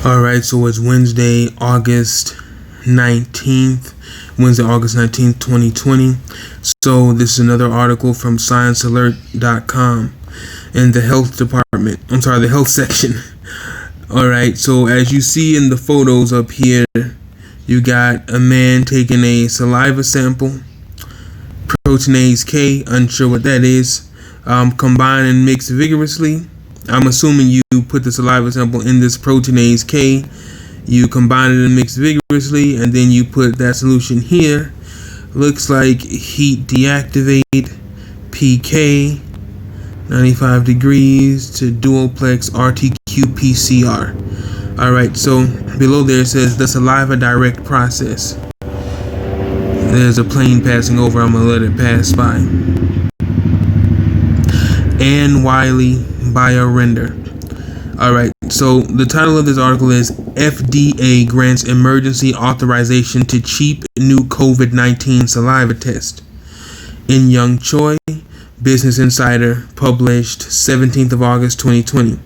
Alright, so it's Wednesday, August 19th, 2020. So this is another article from ScienceAlert.com in the health department. The health section. Alright, so as you see in the photos up here, you got a man taking a saliva sample, proteinase K, unsure what that is, combine and mix vigorously. I'm assuming you put the saliva sample in this proteinase K, you combine it and mix vigorously, and then you put that solution here. Looks like heat deactivate, PK, 95 degrees to dualplex RTQ PCR. Alright, so below there it says the saliva direct process. There's a plane passing over, I'm going to let it pass by. Ann Wiley BioRender. Alright, so the title of this article is FDA grants emergency authorization to cheap new COVID-19 saliva test. In Young Choi, Business Insider, published 17th of August 2020.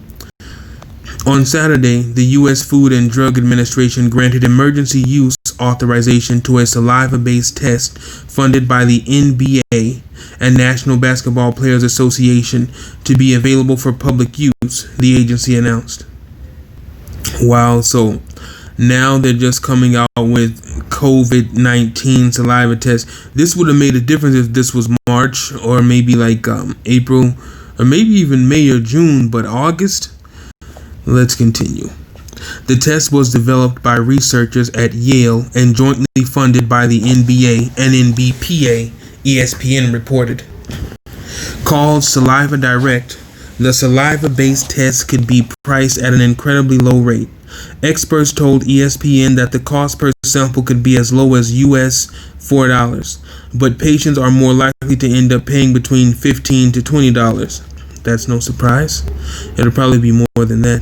On Saturday, the U.S. Food and Drug Administration granted emergency use authorization to a saliva-based test funded by the NBA and National Basketball Players Association to be available for public use, the agency announced. Wow, so now they're just coming out with COVID-19 saliva tests. This would have made a difference if this was March or maybe like April or maybe even May or June, but August? Let's continue. The test was developed by researchers at Yale and jointly funded by the NBA and NBPA, ESPN reported. Called Saliva Direct, the saliva-based test could be priced at an incredibly low rate. Experts told ESPN that the cost per sample could be as low as US $4, but patients are more likely to end up paying between $15 to $20. That's no surprise. It'll probably be more than that.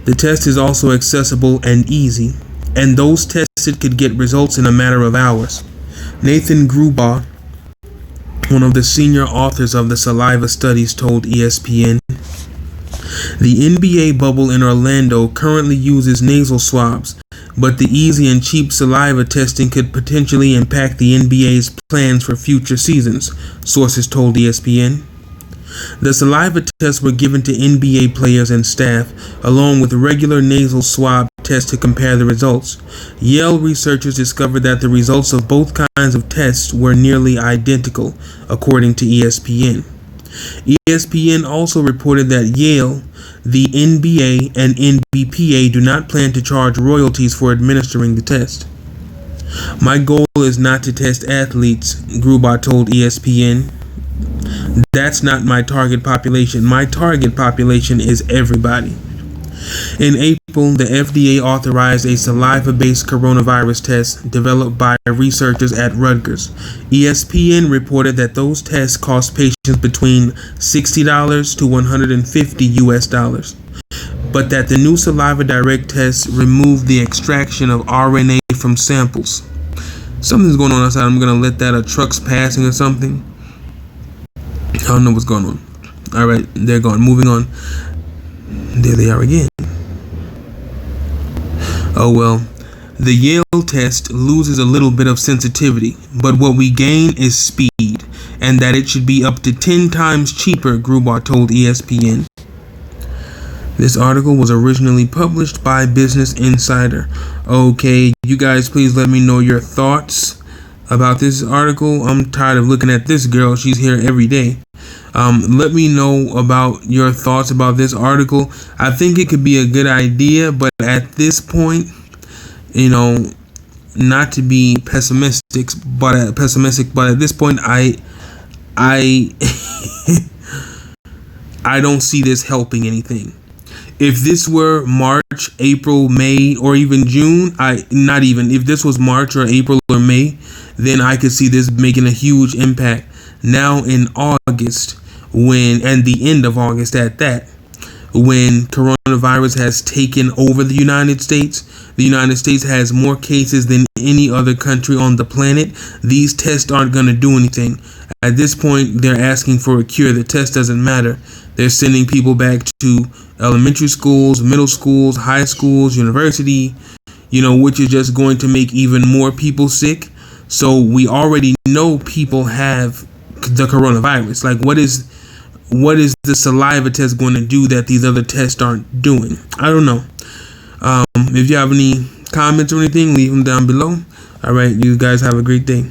The test is also accessible and easy, and those tested could get results in a matter of hours. Nathan Grubaugh, one of the senior authors of the saliva studies, told ESPN. The NBA bubble in Orlando currently uses nasal swabs, but the easy and cheap saliva testing could potentially impact the NBA's plans for future seasons, sources told ESPN. The saliva tests were given to NBA players and staff, along with regular nasal swab tests to compare the results. Yale researchers discovered that the results of both kinds of tests were nearly identical, according to ESPN. ESPN also reported that Yale, the NBA, and NBPA do not plan to charge royalties for administering the test. My goal is not to test athletes, Grubaugh told ESPN. That's not my target population. My target population is everybody. In April, the FDA authorized a saliva-based coronavirus test developed by researchers at Rutgers. ESPN reported that those tests cost patients between $60 to $150 but that the new Saliva Direct test removed the extraction of RNA from samples. Something's going on outside. I'm going to let that a truck's passing or something. I don't know what's going on. Alright, they're gone. Moving on. There they are again. Oh well. The Yale test loses a little bit of sensitivity, but what we gain is speed, and that it should be up to 10 times cheaper, Grubaugh told ESPN. This article was originally published by Business Insider. Okay, you guys please let me know your thoughts about this article. I'm tired of looking at this girl. She's here every day. Let me know about your thoughts about this article. I think it could be a good idea, but at this point, not to be pessimistic, but at this point, I don't see this helping anything. If this were March, April, May, or even June, if this was March or April or May, then I could see this making a huge impact. Now in August, and the end of August at that, when coronavirus has taken over the United States has more cases than any other country on the planet. These tests aren't going to do anything. At this point, they're asking for a cure. The test doesn't matter. They're sending people back to elementary schools, middle schools, high schools, university, which is just going to make even more people sick. So we already know people have the coronavirus. Like, what is the saliva test going to do that these other tests aren't doing? I don't know. If you have any comments or anything, leave them down below. All right, you guys have a great day.